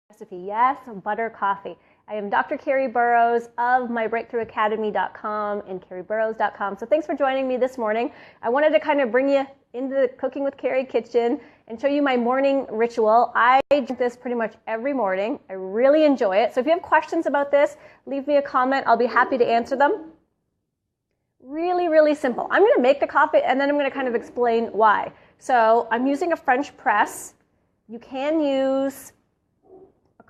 recipe. Yes, butter coffee. I am Dr. Carrie Burrows of mybreakthroughacademy.com and carrieburrows.com. So thanks for joining me this morning. I wanted to kind of bring you into the Cooking with Carrie kitchen and show you my morning ritual. I drink this pretty much every morning. I really enjoy it. So if you have questions about this, leave me a comment. I'll be happy to answer them. Really, really simple. I'm going to make the coffee and then I'm going to kind of explain why. So I'm using a French press. You can use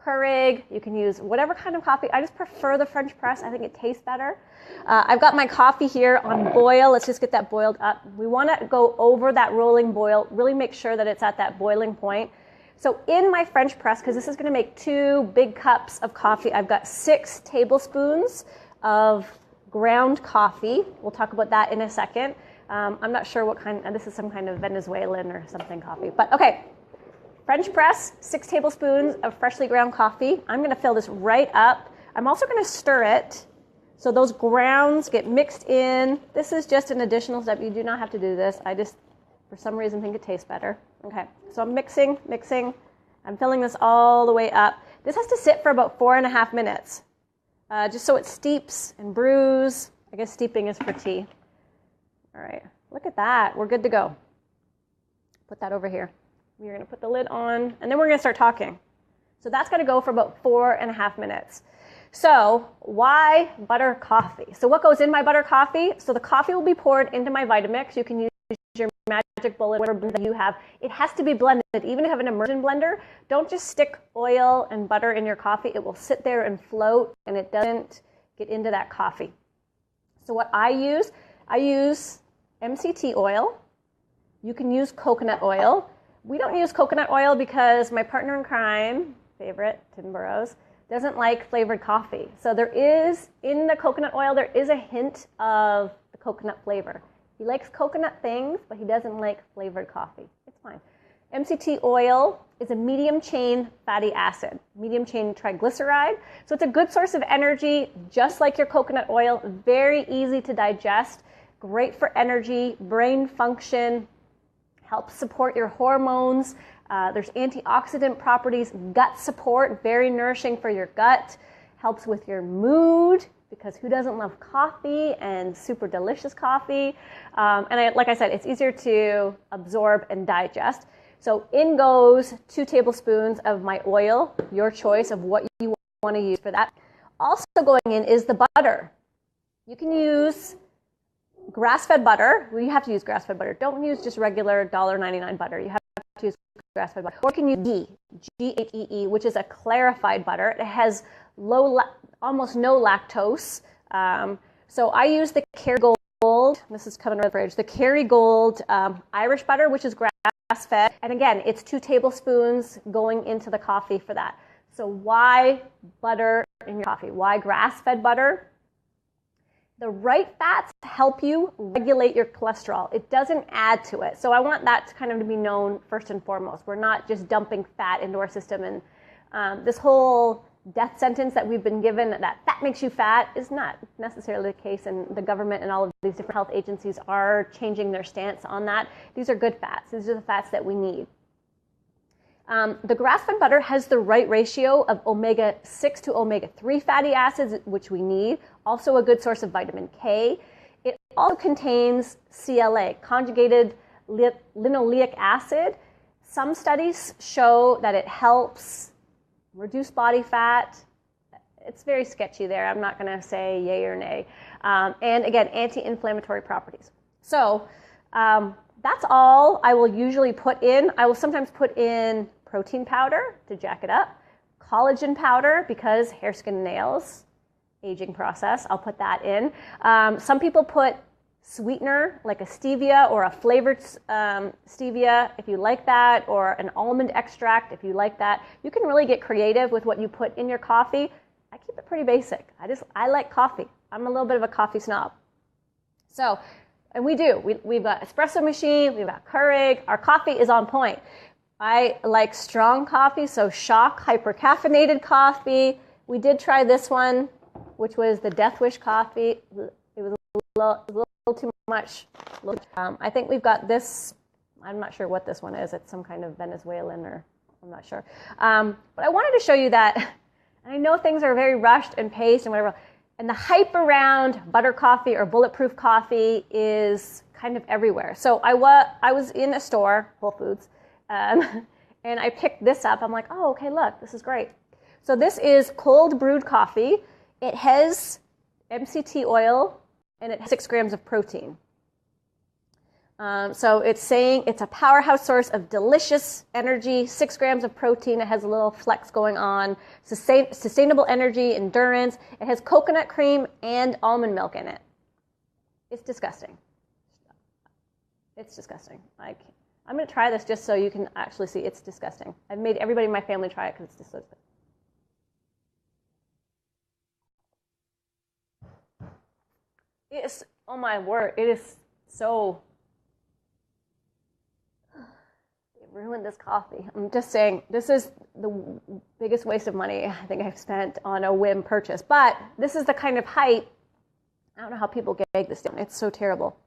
Keurig, you can use whatever kind of coffee. I just prefer the French press. I think it tastes better. I've got my coffee here on boil. Let's just get that boiled up. We want to go over that rolling boil, really make sure that it's at that boiling point. So in my French press, because this is going to make 2 big cups of coffee, I've got 6 tablespoons of ground coffee. We'll talk about that in a second. I'm not sure what kind, this is some kind of Venezuelan or something coffee, but okay. French press, 6 tablespoons of freshly ground coffee. I'm going to fill this right up. I'm also going to stir it so those grounds get mixed in. This is just an additional step. You do not have to do this. I just, for some reason, think it tastes better. Okay, so I'm mixing. I'm filling this all the way up. This has to sit for about 4.5 minutes, just so it steeps and brews. I guess steeping is for tea. All right, look at that. We're good to go. Put that over here. We're going to put the lid on, and then we're going to start talking. So that's going to go for about 4.5 minutes. So why butter coffee? So what goes in my butter coffee? So the coffee will be poured into my Vitamix. You can use your magic bullet, whatever blender you have. It has to be blended. Even if you have an immersion blender, don't just stick oil and butter in your coffee. It will sit there and float, and it doesn't get into that coffee. So what I use MCT oil. You can use coconut oil. We don't use coconut oil because my partner in crime, favorite, Tim Burrows, doesn't like flavored coffee. So there is, in the coconut oil, there is a hint of the coconut flavor. He likes coconut things, but he doesn't like flavored coffee. It's fine. MCT oil is a medium-chain fatty acid, medium-chain triglyceride. So it's a good source of energy, just like your coconut oil. Very easy to digest, great for energy, brain function, helps support your hormones. There's antioxidant properties, gut support, very nourishing for your gut, helps with your mood, because who doesn't love coffee and super delicious coffee? Like I said, it's easier to absorb and digest. So in goes 2 tablespoons of my oil, your choice of what you want to use for that. Also going in is the butter. You can use grass-fed butter. Well, you have to use grass-fed butter. Don't use just regular $1.99 butter. You have to use grass-fed butter. Or can use ghee, G-H-E-E, which is a clarified butter. It has almost no lactose. So I use the Kerrygold. This is coming out of the fridge. The Kerrygold Irish butter, which is grass-fed. And again, it's 2 tablespoons going into the coffee for that. So why butter in your coffee? Why grass-fed butter? The right fats help you regulate your cholesterol. It doesn't add to it. So I want that to kind of be known first and foremost. We're not just dumping fat into our system. And this whole death sentence that we've been given, that fat makes you fat, is not necessarily the case. And the government and all of these different health agencies are changing their stance on that. These are good fats. These are the fats that we need. The grass-fed butter has the right ratio of omega-6 to omega-3 fatty acids, which we need. Also a good source of vitamin K. It also contains CLA, conjugated linoleic acid. Some studies show that it helps reduce body fat. It's very sketchy there. I'm not going to say yay or nay. And again, anti-inflammatory properties. So that's all I will usually put in. I will sometimes put in protein powder to jack it up, collagen powder because hair, skin, nails, aging process. I'll put that in. Some people put sweetener like a stevia or a flavored stevia if you like that, or an almond extract if you like that. You can really get creative with what you put in your coffee. I keep it pretty basic. I like coffee. I'm a little bit of a coffee snob. So, and we do. We've got espresso machine, we've got Keurig. Our coffee is on point. I like strong coffee, so Shock hypercaffeinated coffee. We did try this one, which was the Death Wish coffee. It was a little too much. I think we've got this. I'm not sure what this one is. It's some kind of Venezuelan or I'm not sure. But I wanted to show you that, and I know things are very rushed and paced and whatever, and the hype around butter coffee or bulletproof coffee is kind of everywhere. So I was in a store, Whole Foods, and I picked this up. I'm like, oh, okay, look, this is great. So this is cold brewed coffee. It has MCT oil, and it has 6 grams of protein. So it's saying it's a powerhouse source of delicious energy, 6 grams of protein. It has a little flex going on, sustainable energy, endurance. It has coconut cream and almond milk in it. It's disgusting. It's disgusting. I'm going to try this just so you can actually see. It's disgusting. I've made everybody in my family try it because it's disgusting. It is, oh my word, it is so... ruined this coffee. I'm just saying, this is the biggest waste of money I think I've spent on a whim purchase. But this is the kind of hype. I don't know how people gag this down. It's so terrible.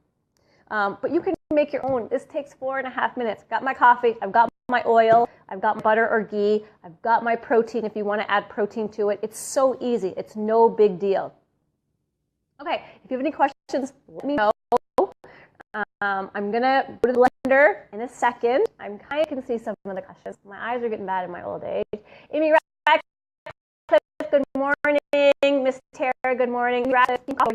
But you can make your own. This takes 4.5 minutes. Got my coffee. I've got my oil. I've got my butter or ghee. I've got my protein if you want to add protein to it. It's so easy. It's no big deal. Okay, if you have any questions, let me know. I'm going to go to the blender in a second. I kind of can see some of the questions. My eyes are getting bad in my old age. Amy Radcliffe, good morning. Miss Tara, good morning. All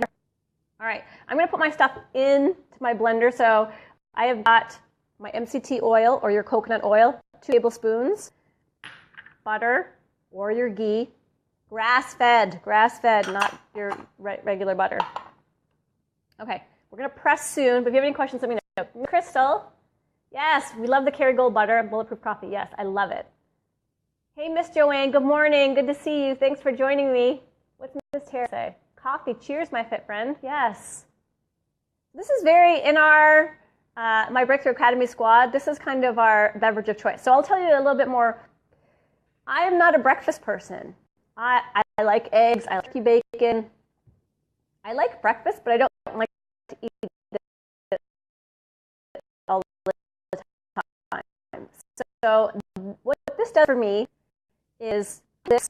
right, I'm going to put my stuff into my blender. So I have got my MCT oil or your coconut oil, 2 tablespoons, butter or your ghee, grass-fed, not your regular butter. Okay. We're going to press soon, but if you have any questions, let me know. Crystal, yes, we love the Kerrygold butter and bulletproof coffee. Yes, I love it. Hey, Miss Joanne, good morning. Good to see you. Thanks for joining me. What's Miss Tara say? Coffee. Cheers, my fit friend. Yes. This is very, in our, my Breakthrough Academy squad, this is kind of our beverage of choice. So I'll tell you a little bit more. I am not a breakfast person. I like eggs. I like bacon. I like breakfast, but I don't like to eat it all the time. So what this does for me is this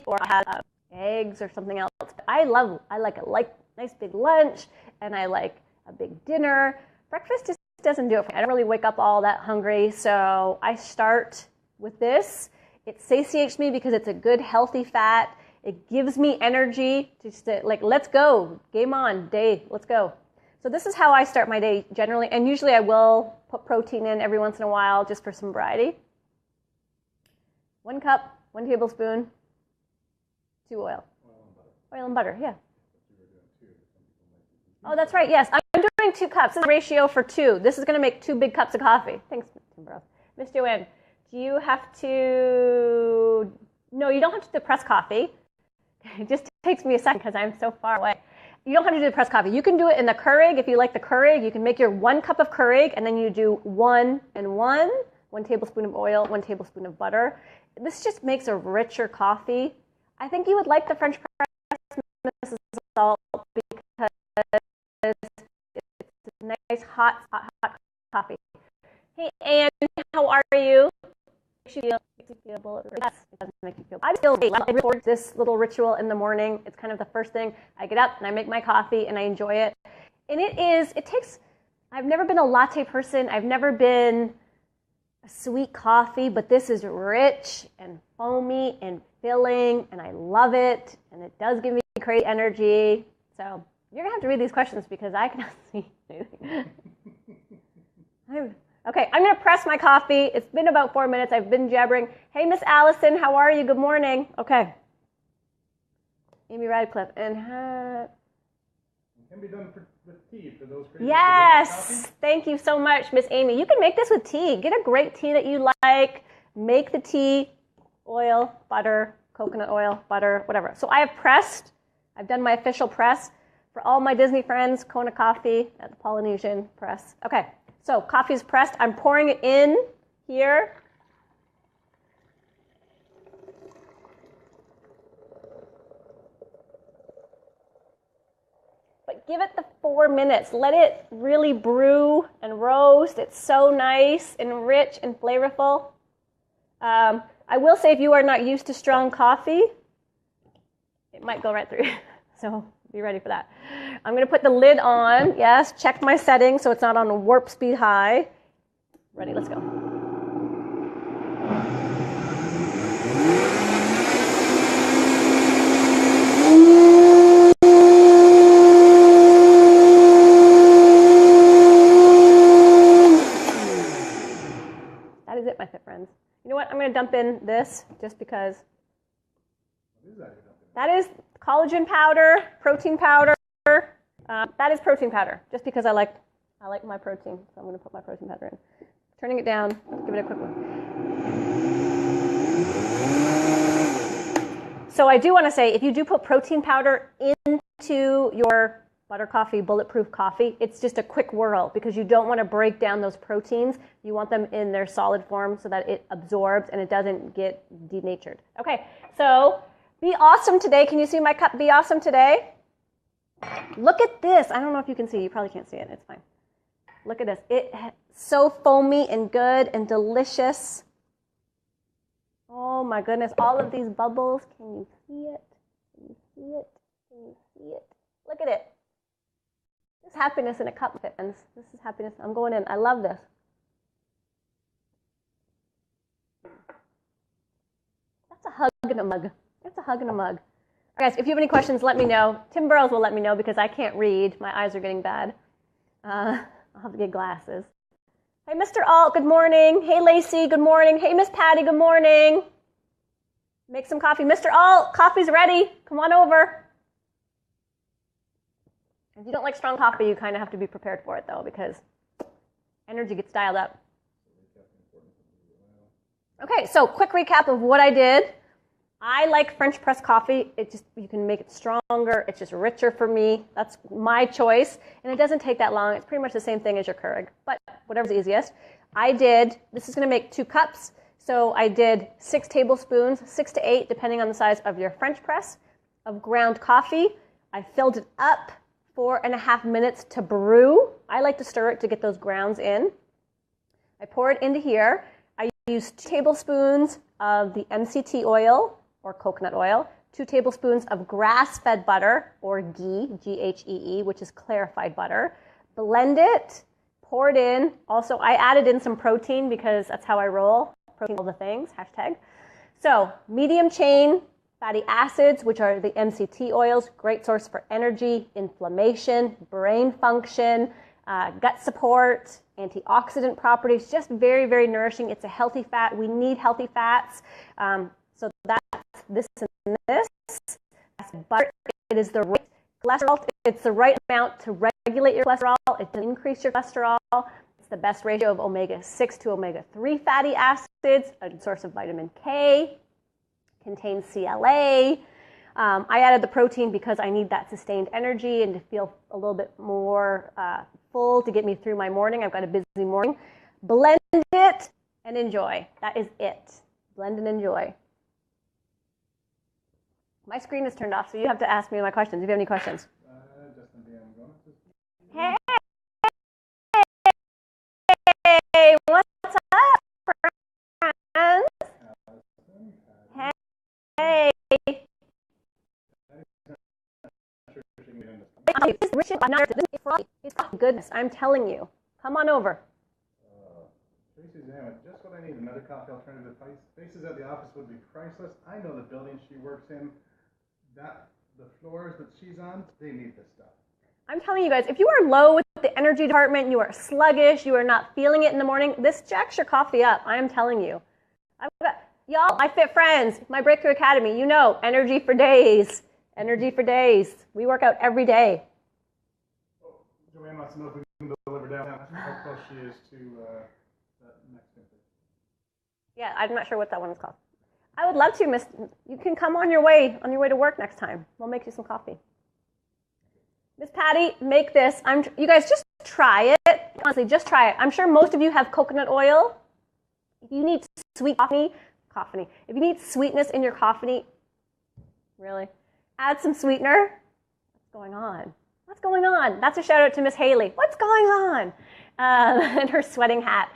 or I have eggs or something else. I like a nice big lunch and I like a big dinner. Breakfast just doesn't do it for me. I don't really wake up all that hungry, so I start with this. It satiates me because it's a good healthy fat. It gives me energy to just let's go, game on, day, let's go. So this is how I start my day generally, and usually I will put protein in every once in a while just for some variety. 1 cup, 1 tablespoon, 2 oil. Oil and butter, yeah. Oh, that's right, yes. I'm doing 2 cups. This is a ratio for 2. This is going to make 2 big cups of coffee. Thanks, Miss Joanne. Do you have to... No, you don't have to press coffee. It just takes me a second because I'm so far away. You don't have to do the pressed coffee. You can do it in the Keurig. If you like the Keurig, you can make your 1 cup of Keurig, and then you do 1 and 1, 1 tablespoon of oil, 1 tablespoon of butter. This just makes a richer coffee. I think you would like the French press Mrs. Salt because it's a nice hot coffee. Hey, Anne, how are you? Makes you feel bulletproof. Yes, it doesn't make you feel. I feel I record this little ritual in the morning. It's kind of the first thing. I get up and I make my coffee and I enjoy it. And it takes, I've never been a latte person. I've never been a sweet coffee, but this is rich and foamy and filling, and I love it. And it does give me crazy energy. So you're going to have to read these questions because I cannot see anything. Okay, I'm going to press my coffee. It's been about 4 minutes. I've been jabbering. Hey, Miss Allison, how are you? Good morning. Okay. Amy Radcliffe. And it can be done with tea for those crazy. Yes, thank you so much, Miss Amy. You can make this with tea. Get a great tea that you like. Make the tea, oil, butter, coconut oil, butter, whatever. So I have pressed. I've done my official press for all my Disney friends. Kona Coffee at the Polynesian Press. Okay. So coffee is pressed. I'm pouring it in here. But give it the 4 minutes. Let it really brew and roast. It's so nice and rich and flavorful. I will say if you are not used to strong coffee, it might go right through. So be ready for that. I'm going to put the lid on. Yes, check my settings so it's not on a warp speed high. Ready, let's go. That is it, my fit friends. You know what? I'm going to dump in this just because. What is that? That is collagen powder, protein powder. That is protein powder, just because I like my protein. So I'm going to put my protein powder in. Turning it down. Give it a quick one. So I do want to say, if you do put protein powder into your butter coffee, bulletproof coffee, it's just a quick whirl because you don't want to break down those proteins. You want them in their solid form so that it absorbs and it doesn't get denatured. Okay, so be awesome today. Can you see my cup? Be awesome today. Look at this. I don't know if you can see. You probably can't see it. It's fine. Look at this. It's so foamy and good and delicious. Oh my goodness. All of these bubbles. Can you see it? Can you see it? Can you see it? Look at it. This is happiness in a cup, friends. This is happiness. I'm going in. I love this. That's a hug in a mug. That's a hug in a mug. Guys, if you have any questions, let me know. Tim Burrows will let me know because I can't read. My eyes are getting bad. I'll have to get glasses. Hey, Mr. Alt, good morning. Hey, Lacey, good morning. Hey, Miss Patty, good morning. Make some coffee. Mr. Alt, coffee's ready. Come on over. If you don't like strong coffee, you kind of have to be prepared for it, though, because energy gets dialed up. Okay, so quick recap of what I did. I like French press coffee. You can make it stronger. It's just richer for me. That's my choice. And it doesn't take that long. It's pretty much the same thing as your Keurig, but whatever's easiest. This is going to make 2 cups. So I did 6 tablespoons, 6 to 8, depending on the size of your French press, of ground coffee. I filled it up 4.5 minutes to brew. I like to stir it to get those grounds in. I pour it into here. I used 2 tablespoons of the MCT oil, or coconut oil, 2 tablespoons of grass-fed butter, or ghee, G-H-E-E, which is clarified butter. Blend it, pour it in. Also, I added in some protein because that's how I roll. Protein, all the things, hashtag. So, medium chain fatty acids, which are the MCT oils, great source for energy, inflammation, brain function, gut support, antioxidant properties, just very, very nourishing. It's a healthy fat. We need healthy fats. So that's this and this. That's butter. It is the right cholesterol. It's the right amount to regulate your cholesterol. It doesn't increase your cholesterol. It's the best ratio of omega-6 to omega-3 fatty acids, a source of vitamin K, contains CLA. I added the protein because I need that sustained energy and to feel a little bit more full to get me through my morning. I've got a busy morning. Blend it and enjoy. That is it. Blend and enjoy. My screen is turned off, so you have to ask me my questions. If you have any questions. Hey, what's up, friends? Hey. It's goodness, I'm telling you. Come on over. Tracy's in. Just what I need. Another coffee alternative. Faces at the office would be priceless. I know the building she works in. The floors that she's on, they need this stuff. I'm telling you guys, if you are low with the energy department, you are sluggish, you are not feeling it in the morning, this jacks your coffee up. I am telling you. Y'all, my fit friends, my Breakthrough Academy, you know, energy for days. Energy for days. We work out every day. Oh, Joanne wants to know if we can deliver down. How close she is to that next visit. Yeah, I'm not sure what that one is called. I would love to, Miss. You can come on your way to work next time. We'll make you some coffee. Miss Patty, make this. You guys just try it. Honestly, just try it. I'm sure most of you have coconut oil. If you need sweet coffee. If you need sweetness in your coffee, really, add some sweetener. What's going on? What's going on? That's a shout out to Miss Haley. What's going on? And her sweating hat.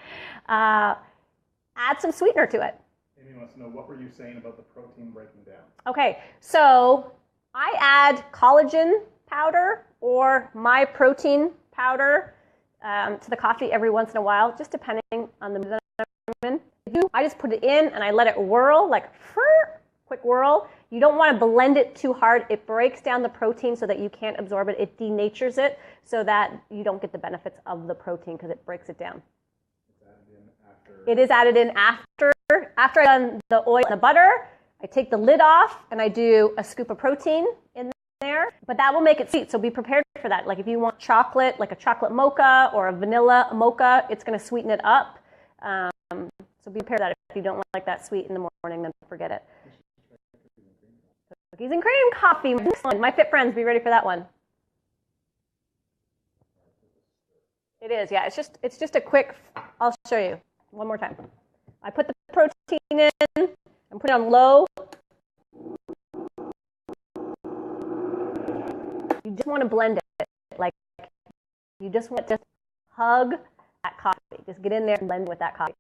Add some sweetener to it. Hey, wants to know, what were you saying about the protein breaking down? Okay, so I add collagen powder or my protein powder to the coffee every once in a while, just depending on the mood that I'm in. I just put it in and I let it whirl, like quick whirl. You don't want to blend it too hard. It breaks down the protein so that you can't absorb it. It denatures it so that you don't get the benefits of the protein because it breaks it down. It is added in after I've done the oil and the butter. I take the lid off and I do a scoop of protein in there, but that will make it sweet. So be prepared for that. Like if you want chocolate, like a chocolate mocha or a vanilla mocha, it's going to sweeten it up. So be prepared for that. If you don't like that sweet in the morning, then forget it. Cookies and cream coffee. My fit friends, be ready for that one. It is, yeah. It's just a quick. I'll show you one more time. I put the protein in and put it on low. You just want to blend it, like you just want to hug that coffee. Just get in there and blend with that coffee.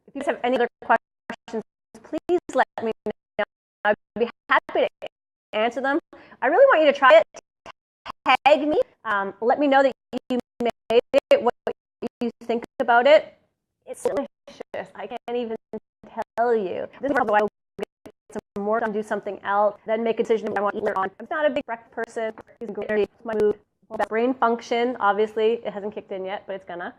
If you have any other questions, please let me know. I'd be happy to answer them. I really want you to try it. Tag me. Let me know that you made it, what you think about it. It's delicious. I can't even tell you. This is probably why I will get some more time, do something else, then make a decision what I want to eat later on. I'm not a big breakfast person. It's my mood. Brain function, obviously, it hasn't kicked in yet, but it's gonna.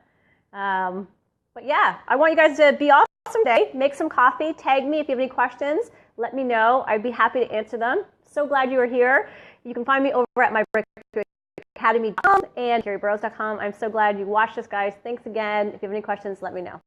But yeah, I want you guys to be awesome today. Make some coffee. Tag me if you have any questions. Let me know. I'd be happy to answer them. So glad you were here. You can find me over at my breakthroughacademy.com and carrieburrows.com. I'm so glad you watched this, guys. Thanks again. If you have any questions, let me know.